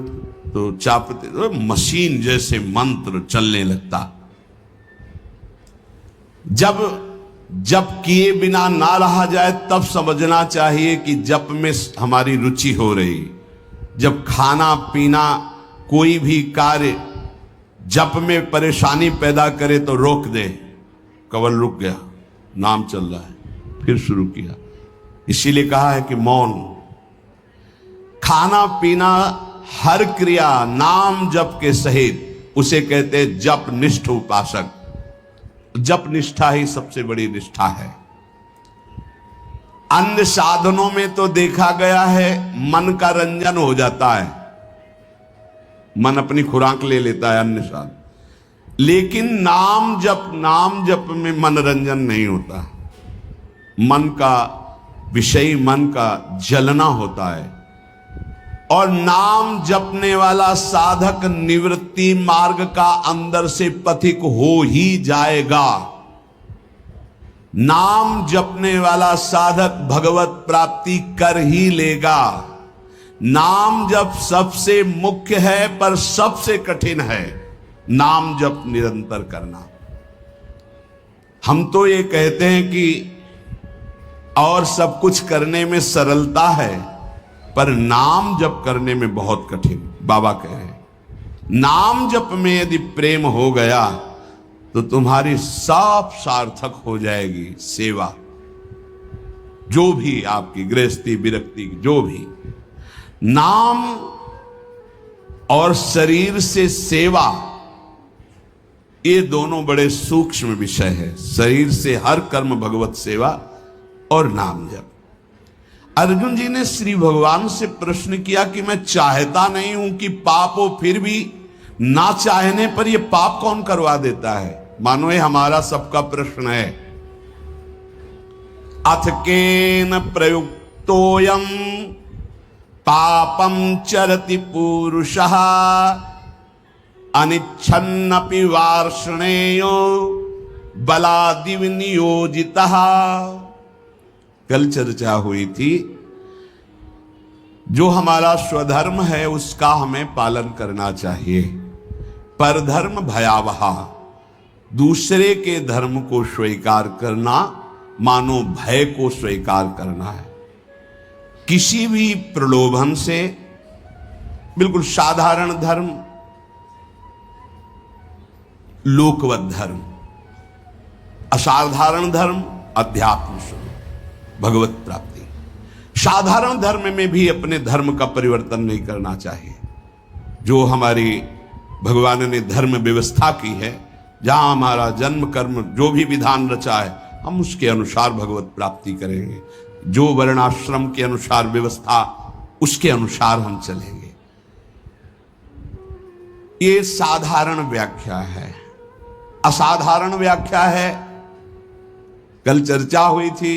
तो चापते तो मशीन जैसे मंत्र चलने लगता। जब किए बिना ना रहा जाए तब समझना चाहिए कि जप में हमारी रुचि हो रही। जब खाना पीना कोई भी कार्य जप में परेशानी पैदा करे तो रोक दे। कवल रुक गया, नाम चल रहा है, फिर शुरू किया। इसीलिए कहा है कि मौन। खाना पीना हर क्रिया नाम जप के सहित, उसे कहते जप निष्ठ उपासक। जप निष्ठा ही सबसे बड़ी निष्ठा है। अन्य साधनों में तो देखा गया है मन का रंजन हो जाता है, मन अपनी खुराक ले लेता है अन्य साधन। लेकिन नाम जप में मनोरंजन नहीं होता। मन का विषय, मन का जलना होता है। और नाम जपने वाला साधक निवृत्ति मार्ग का अंदर से पथिक हो ही जाएगा। नाम जपने वाला साधक भगवत प्राप्ति कर ही लेगा। नाम जप सबसे मुख्य है पर सबसे कठिन है नाम जप निरंतर करना। हम तो ये कहते हैं कि और सब कुछ करने में सरलता है, पर नाम जप करने में बहुत कठिन। बाबा कह रहे हैं नाम जप में यदि प्रेम हो गया तो तुम्हारी सब सार्थक हो जाएगी सेवा। जो भी आपकी गृहस्थी विरक्ति, जो भी नाम और शरीर से सेवा, ये दोनों बड़े सूक्ष्म विषय है। शरीर से हर कर्म भगवत सेवा और नाम जप। अर्जुन जी ने श्री भगवान से प्रश्न किया कि मैं चाहता नहीं हूं कि पाप हो, फिर भी ना चाहने पर यह पाप कौन करवा देता है? मानो ये हमारा सबका प्रश्न है। अथ केन प्रयुक्तोयम पापम चरति पुरुषः अनिच्छन्नपि वार्ष्णेयो बलादिव नियोजितः। कल चर्चा हुई थी, जो हमारा स्वधर्म है उसका हमें पालन करना चाहिए। परधर्म भयावह, दूसरे के धर्म को स्वीकार करना मानो भय को स्वीकार करना है। किसी भी प्रलोभन से, बिल्कुल साधारण धर्म, लोकवत धर्म, असाधारण धर्म, अध्यात्म स्वरूप, भगवत प्राप्ति, साधारण धर्म में भी अपने धर्म का परिवर्तन नहीं करना चाहिए। जो हमारी भगवान ने धर्म व्यवस्था की है, जहां हमारा जन्म कर्म जो भी विधान रचा है, हम उसके अनुसार भगवत प्राप्ति करेंगे। जो वर्णाश्रम के अनुसार व्यवस्था, उसके अनुसार हम चलेंगे। ये साधारण व्याख्या है। असाधारण व्याख्या है, कल चर्चा हुई थी,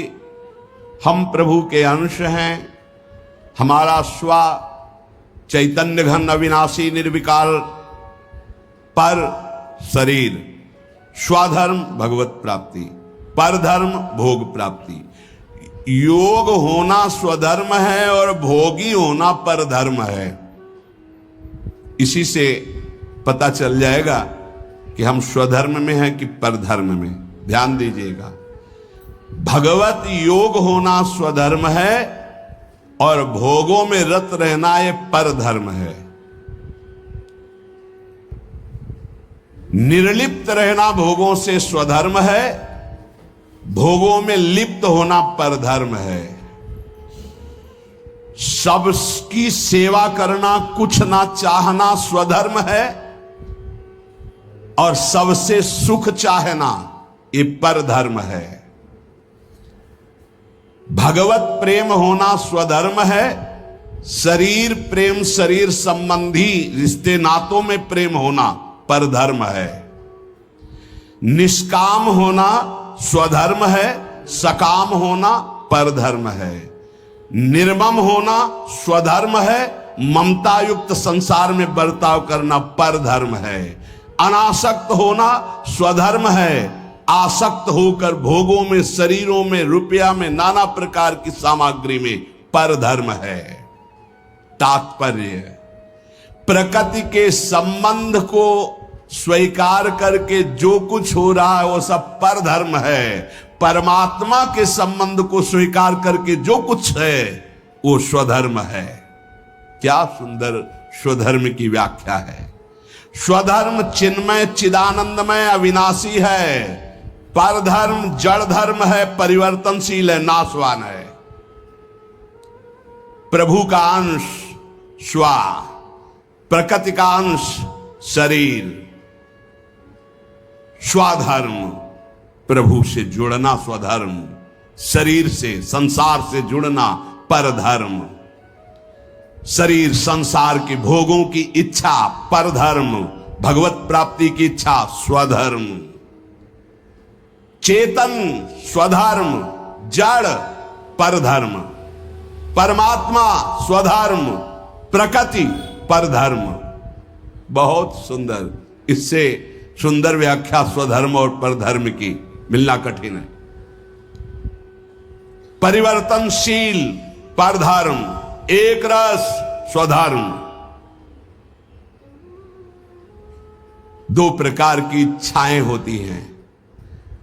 हम प्रभु के अंश हैं, हमारा स्व चैतन्य घन अविनाशी निर्विकार पर शरीर, स्वधर्म भगवत प्राप्ति, परधर्म भोग प्राप्ति। योग होना स्वधर्म है और भोगी होना परधर्म है। इसी से पता चल जाएगा कि हम स्वधर्म में हैं कि परधर्म में। ध्यान दीजिएगा, भगवत योग होना स्वधर्म है और भोगों में रत रहना ये परधर्म है। निर्लिप्त रहना भोगों से स्वधर्म है, भोगों में लिप्त होना परधर्म है। सबकी सेवा करना, कुछ ना चाहना स्वधर्म है, और सबसे सुख चाहना ये परधर्म है। भगवत प्रेम होना स्वधर्म है, शरीर प्रेम, शरीर संबंधी रिश्ते नातों में प्रेम होना परधर्म है। निष्काम होना स्वधर्म है, सकाम होना परधर्म है। निर्मम होना स्वधर्म है, ममता युक्त संसार में बर्ताव करना परधर्म है। अनासक्त होना स्वधर्म है, आसक्त होकर भोगों में, शरीरों में, रुपया में, नाना प्रकार की सामग्री में परधर्म है। तात्पर्य, प्रकृति के संबंध को स्वीकार करके जो कुछ हो रहा है वो सब परधर्म है। परमात्मा के संबंध को स्वीकार करके जो कुछ है वो स्वधर्म है। क्या सुंदर स्वधर्म की व्याख्या है। स्वधर्म चिन्मय, चिदानंदमय, अविनाशी है। परधर्म जड़ धर्म है, परिवर्तनशील है, नाशवान है। प्रभु का अंश स्व, प्रकृति का अंश शरीर। स्वधर्म प्रभु से जुड़ना स्वधर्म, शरीर से, संसार से जुड़ना परधर्म। शरीर संसार के भोगों की इच्छा परधर्म, भगवत प्राप्ति की इच्छा स्वधर्म। चेतन स्वधर्म, जड़ परधर्म, परमात्मा स्वधर्म, प्रकृति परधर्म। बहुत सुंदर, इससे सुंदर व्याख्या स्वधर्म और परधर्म की मिलना कठिन है। परिवर्तनशील परधर्म, एक रस स्वधर्म। दो प्रकार की इच्छाएं होती हैं,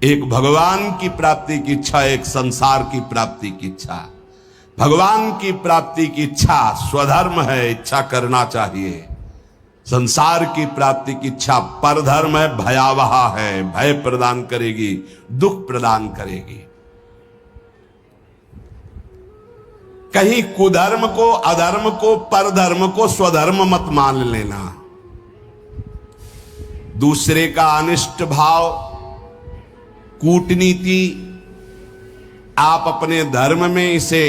एक भगवान की प्राप्ति की इच्छा, एक संसार की प्राप्ति की इच्छा। भगवान की प्राप्ति की इच्छा स्वधर्म है, इच्छा करना चाहिए। संसार की प्राप्ति की इच्छा परधर्म है, भयावह है, भय प्रदान करेगी, दुख प्रदान करेगी। कहीं कुधर्म को, अधर्म को, परधर्म को स्वधर्म मत मान लेना। दूसरे का अनिष्ट भाव, कूटनीति, आप अपने धर्म में इसे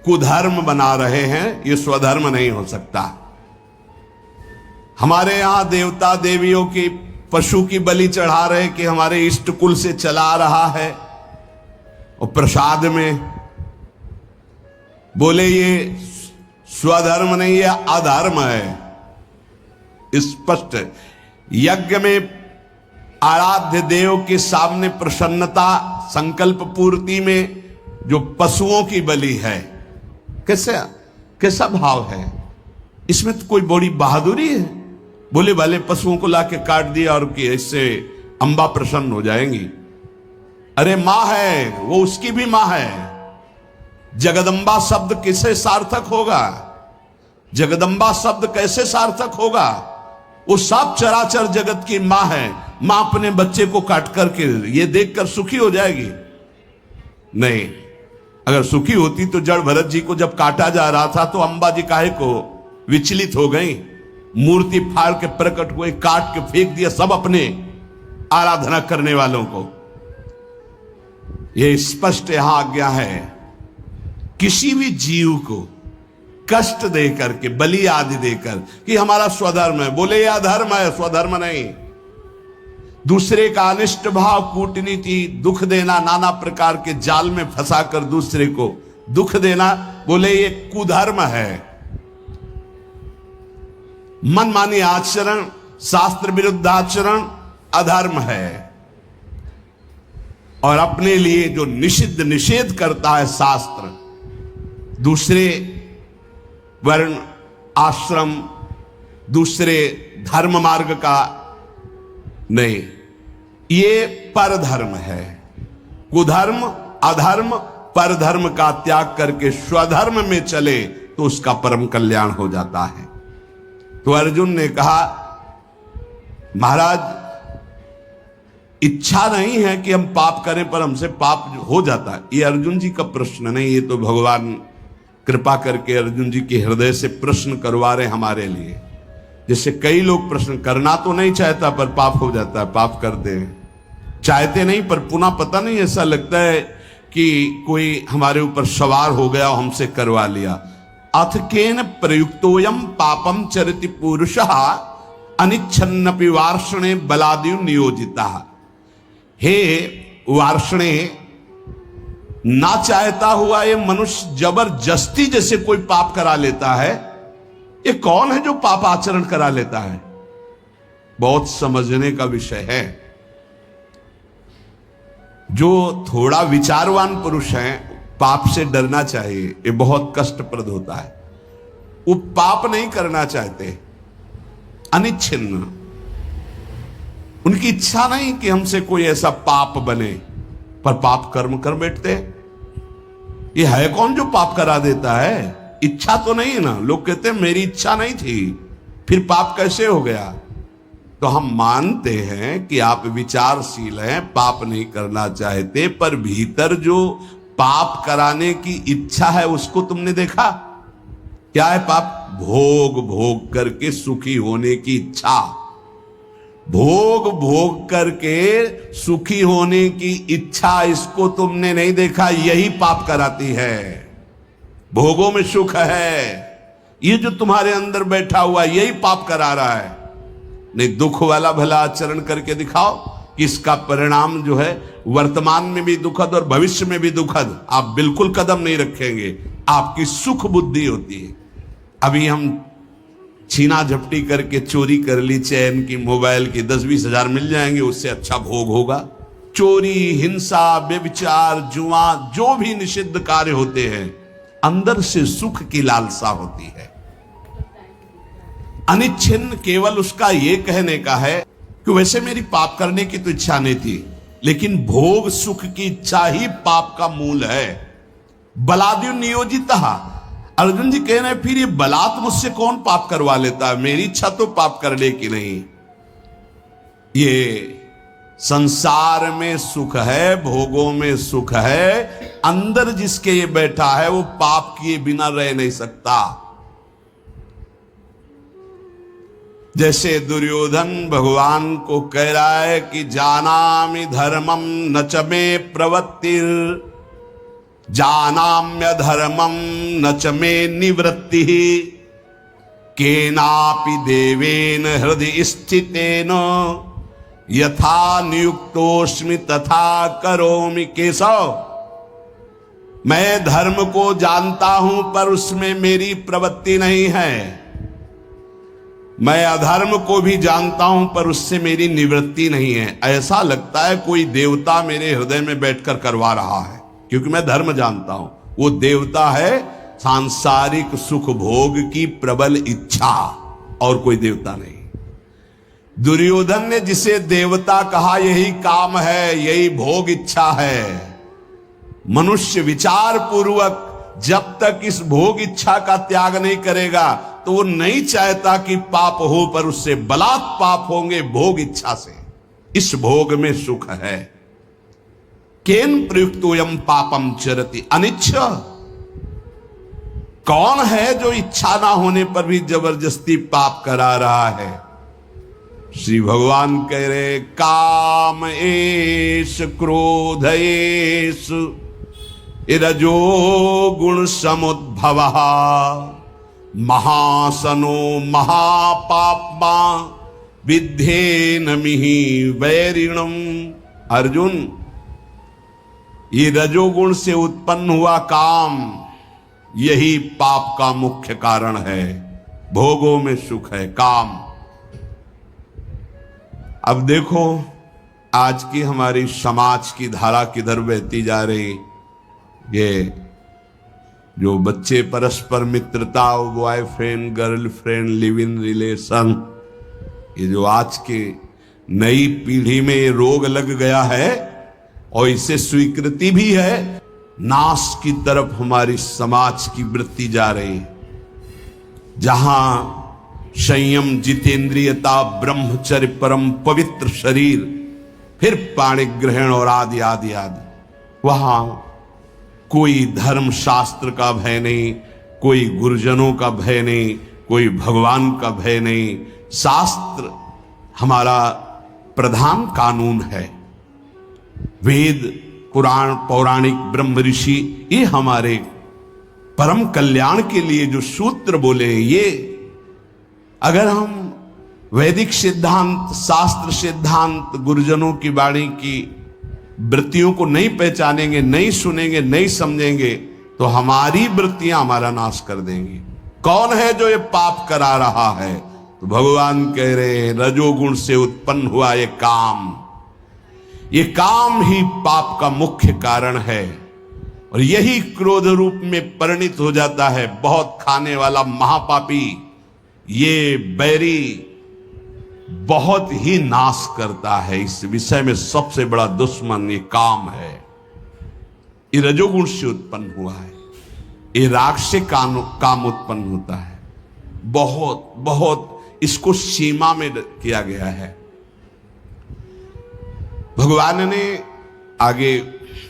कुधर्म बना रहे हैं, यह स्वधर्म नहीं हो सकता। हमारे यहां देवता देवियों की, पशु की बलि चढ़ा रहे कि हमारे इष्ट कुल से चला आ रहा है, और प्रसाद में बोले ये स्वधर्म नहीं है, अधर्म है। स्पष्ट यज्ञ में आराध्य देव के सामने प्रसन्नता, संकल्प पूर्ति में जो पशुओं की बलि है, कैसा भाव है। इसमें तो कोई बड़ी बहादुरी है। बोले वाले पशुओं को लाके काट दिया और कि इससे अंबा प्रसन्न हो जाएंगी। अरे मां है, वो उसकी भी मां है। जगदंबा शब्द किसे सार्थक होगा? जगदंबा शब्द कैसे सार्थक होगा? वो सब चराचर जगत की मां है। मां अपने बच्चे को काट करके ये देखकर सुखी हो जाएगी? नहीं, अगर सुखी होती तो जड़ भरत जी को जब काटा जा रहा था तो अंबा जी काहे को विचलित हो गई, मूर्ति फाड़ के प्रकट हुए, काट के फेंक दिया सब अपने आराधना करने वालों को। यह स्पष्ट यहां आज्ञा है, किसी भी जीव को कष्ट देकर के, बलि आदि देकर कि हमारा स्वधर्म है, बोले यह अधर्म है, स्वधर्म नहीं। दूसरे का अनिष्ट भाव, कूटनीति, दुख देना, नाना प्रकार के जाल में फंसाकर दूसरे को दुख देना, बोले ये कुधर्म है। मनमानी आचरण, शास्त्र विरुद्ध आचरण अधर्म है। और अपने लिए जो निषिद्ध निषेध करता है शास्त्र, दूसरे वर्ण आश्रम, दूसरे धर्म मार्ग का नहीं, ये परधर्म है। कुधर्म, अधर्म, परधर्म का त्याग करके स्वधर्म में चले तो उसका परम कल्याण हो जाता है। तो अर्जुन ने कहा, महाराज इच्छा नहीं है कि हम पाप करें, पर हमसे पाप हो जाता है। ये अर्जुन जी का प्रश्न नहीं, ये तो भगवान कृपा करके अर्जुन जी के हृदय से प्रश्न करवा रहे हमारे लिए। जैसे कई लोग प्रश्न करना तो नहीं चाहता पर पाप हो जाता है, पाप करते हैं, चाहते नहीं पर पुनः पता नहीं, ऐसा लगता है कि कोई हमारे ऊपर सवार हो गया और हमसे करवा लिया। अथ केन प्रयुक्तोयम पापम चरिति पुरुषः अनिच्छन्नपि वार्षणे बलादिव नियोजिता। हे वार्षणे, ना चाहता हुआ ये मनुष्य जबरदस्ती जैसे कोई पाप करा लेता है। ये कौन है जो पाप आचरण करा लेता है? बहुत समझने का विषय है। जो थोड़ा विचारवान पुरुष है, पाप से डरना चाहिए, ये बहुत कष्टप्रद होता है। वो पाप नहीं करना चाहते, अनिच्छिन्न, उनकी इच्छा नहीं कि हमसे कोई ऐसा पाप बने, पर पाप कर्म कर बैठते। ये है कौन जो पाप करा देता है? इच्छा तो नहीं है ना। लोग कहते हैं मेरी इच्छा नहीं थी, फिर पाप कैसे हो गया? तो हम मानते हैं कि आप विचारशील हैं, पाप नहीं करना चाहते, पर भीतर जो पाप कराने की इच्छा है उसको तुमने देखा? क्या है पाप? भोग भोग करके सुखी होने की इच्छा। भोग भोग करके सुखी होने की इच्छा, इसको तुमने नहीं देखा? यही पाप कराती है। भोगों में सुख है, ये जो तुम्हारे अंदर बैठा हुआ यही पाप करा रहा है। नहीं, दुख वाला भला आचरण करके दिखाओ कि इसका परिणाम जो है वर्तमान में भी दुखद और भविष्य में भी दुखद, आप बिल्कुल कदम नहीं रखेंगे। आपकी सुख बुद्धि होती है। अभी हम छीना झपटी करके चोरी कर ली चैन की, मोबाइल की, 10-20 हजार मिल जाएंगे, उससे अच्छा भोग होगा। चोरी, हिंसा, व्यभिचार, जुआ, जो भी निषिद्ध कार्य होते हैं, अंदर से सुख की लालसा होती है। अनिच्छिन्न केवल उसका ये कहने का है कि वैसे मेरी पाप करने की तो इच्छा नहीं थी, लेकिन भोग सुख की इच्छा ही पाप का मूल है। बलाद्यु नियोजिता। अर्जुन जी कह रहे हैं फिर ये बलात् मुझसे कौन पाप करवा लेता है? मेरी इच्छा तो पाप करने की नहीं। ये संसार में सुख है, भोगों में सुख है, अंदर जिसके ये बैठा है वो पाप किए बिना रह नहीं सकता। जैसे दुर्योधन भगवान को कह रहा है कि जानामि धर्मम न च मे प्रवृत्तिर, जानाम्य धर्मम न च मे निवृत्ति, केनापि देवेन हृदय स्थितेन यथा नियुक्तोस्मि तथा करोमि। केशव, मैं धर्म को जानता हूं पर उसमें मेरी प्रवृत्ति नहीं है। मैं अधर्म को भी जानता हूं पर उससे मेरी निवृत्ति नहीं है। ऐसा लगता है कोई देवता मेरे हृदय में बैठकर करवा रहा है, क्योंकि मैं धर्म जानता हूं। वो देवता है सांसारिक सुख भोग की प्रबल इच्छा, और कोई देवता नहीं। दुर्योधन ने जिसे देवता कहा यही काम है, यही भोग इच्छा है। मनुष्य विचार पूर्वक जब तक इस भोग इच्छा का त्याग नहीं करेगा तो वो नहीं चाहता कि पाप हो, पर उससे बलात् पाप होंगे भोग इच्छा से। इस भोग में सुख है। केन प्रयुक्तोयम पापम चरति अनिच्छ। कौन है जो इच्छा ना होने पर भी जबरदस्ती पाप करा रहा है? श्री भगवान कह रहे काम एष क्रोध एष रजो गुण समुद्भवः महासनो महापाप्मा विद्धेनमिहि वैरिणम। अर्जुन, ये रजोगुण से उत्पन्न हुआ काम, यही पाप का मुख्य कारण है। भोगों में सुख है काम। अब देखो आज की हमारी समाज की धारा किधर बहती जा रही। ये जो बच्चे परस्पर मित्रता, boyfriend girlfriend, live in relation, ये जो आज के नई पीढ़ी में ये रोग लग गया है और इसे स्वीकृति भी है, नाश की तरफ हमारी समाज की वृत्ति जा रही। जहां संयम, जितेंद्रियता, ब्रह्मचर्य, परम पवित्र शरीर, फिर पाणि ग्रहण और आदि आदि आदि, वहां कोई धर्म शास्त्र का भय नहीं, कोई गुरुजनों का भय नहीं, कोई भगवान का भय नहीं। शास्त्र हमारा प्रधान कानून है। वेद, पुराण, पौराणिक, ब्रह्म ऋषि, ये हमारे परम कल्याण के लिए जो सूत्र बोले, ये अगर हम वैदिक सिद्धांत, शास्त्र सिद्धांत, गुरुजनों की वाणी की वृत्तियों को नहीं पहचानेंगे, नहीं सुनेंगे, नहीं समझेंगे, तो हमारी वृत्तियां हमारा नाश कर देंगी। कौन है जो ये पाप करा रहा है? तो भगवान कह रहे हैं रजोगुण से उत्पन्न हुआ ये काम, ये काम ही पाप का मुख्य कारण है। और यही क्रोध रूप में परिणित हो जाता है। बहुत खाने वाला महापापी, ये बैरी बहुत ही नाश करता है। इस विषय में सबसे बड़ा दुश्मन ये काम है। ये रजोगुण से उत्पन्न हुआ है। ये राग से काम उत्पन्न होता है। बहुत बहुत इसको सीमा में किया गया है। भगवान ने आगे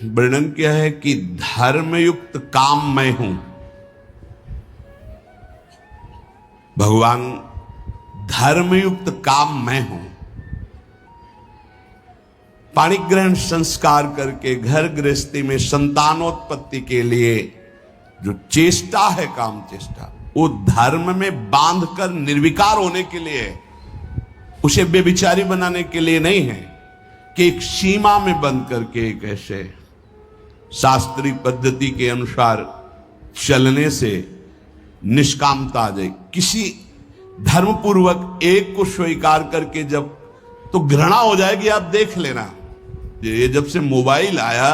वर्णन किया है कि धर्मयुक्त काम मैं हूं। भगवान धर्मयुक्त काम मैं हूं। पाणिग्रहण संस्कार करके घर गृहस्थी में संतानोत्पत्ति के लिए जो चेष्टा है, काम चेष्टा, वो धर्म में बांधकर निर्विकार होने के लिए है। उसे बेविचारी बनाने के लिए नहीं है कि एक सीमा में बंद करके एक ऐसे शास्त्रीय पद्धति के अनुसार चलने से निष्कामता आ जाए। किसी धर्मपूर्वक एक को स्वीकार करके जब, तो घृणा हो जाएगी। आप देख लेना, ये जब से मोबाइल आया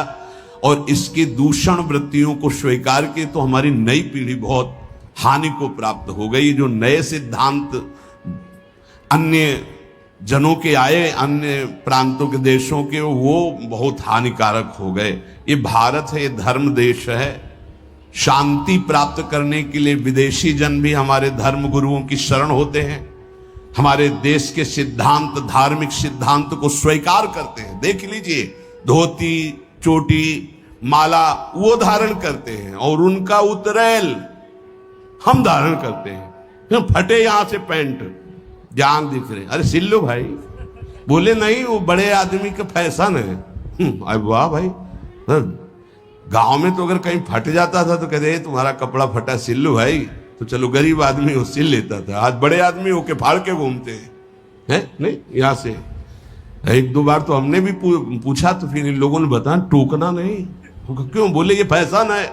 और इसकी दूषण वृत्तियों को स्वीकार किए, तो हमारी नई पीढ़ी बहुत हानि को प्राप्त हो गई। जो नए सिद्धांत अन्य जनों के आए, अन्य प्रांतों के देशों के, वो बहुत हानिकारक हो गए। ये भारत है, ये धर्म देश है। शांति प्राप्त करने के लिए विदेशी जन भी हमारे धर्म गुरुओं की शरण होते हैं। हमारे देश के सिद्धांत, धार्मिक सिद्धांत को स्वीकार करते हैं। देख लीजिए, धोती, चोटी, माला वो धारण करते हैं और उनका उतरैल हम धारण करते हैं। फटे यहां से पैंट, जान दिख रहे, अरे सिल लो भाई। बोले नहीं, वो बड़े आदमी का फैशन है। अरे वाह भाई, गांव में तो अगर कहीं फट जाता था तो कहते तुम्हारा कपड़ा फटा, सिल लो भाई। तो चलो गरीब आदमी वो सिल लेता था। आज बड़े आदमी होके फाड़ के घूमते हैं। नहीं, यहां से एक दो बार तो हमने भी पूछा, तो फिर इन लोगों ने बताया टोकना नहीं। क्यों? बोले ये फैशन है।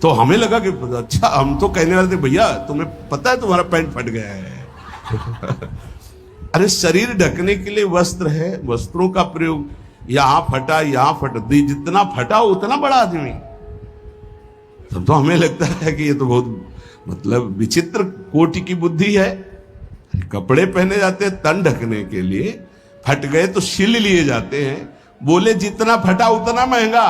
तो हमें लगा कि अच्छा, हम तो कहने वाले थे भैया तुम्हें पता है तुम्हारा पैंट फट गया है। अरे शरीर ढकने के लिए वस्त्र है, वस्त्रों का प्रयोग। यहां फटा, यहां फट, जितना फटा उतना बड़ा आदमी। तब तो हमें लगता है कि ये तो बहुत मतलब विचित्र कोटि की बुद्धि है। कपड़े पहने जाते हैं तन ढकने के लिए, फट गए तो सिल लिए जाते हैं। बोले जितना फटा उतना महंगा।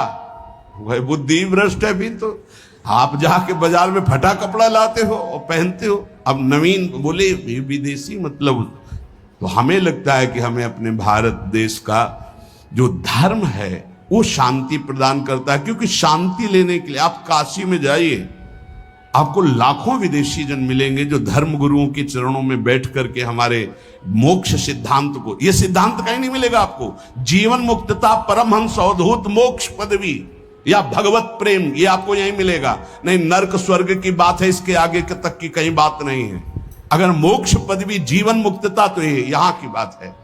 भाई बुद्धि भ्रष्ट है। फिर तो आप जाके बाजार में फटा कपड़ा लाते हो और पहनते हो। अब नवीन बोले विदेशी, मतलब तो हमें लगता है कि हमें अपने भारत देश का जो धर्म है वो शांति प्रदान करता है। क्योंकि शांति लेने के लिए आप काशी में जाइए, आपको लाखों विदेशी जन मिलेंगे जो धर्म गुरुओं के चरणों में बैठ करके हमारे मोक्ष सिद्धांत को, यह सिद्धांत कहीं नहीं मिलेगा आपको। जीवन मुक्तता, परमहंस अवधूत मोक्ष पदवी या भगवत प्रेम, ये आपको यहीं मिलेगा। नहीं, नरक स्वर्ग की बात है, इसके आगे तक की कहीं बात नहीं है। अगर मोक्ष पदवी, जीवन मुक्तता, तो ये यहां की बात है।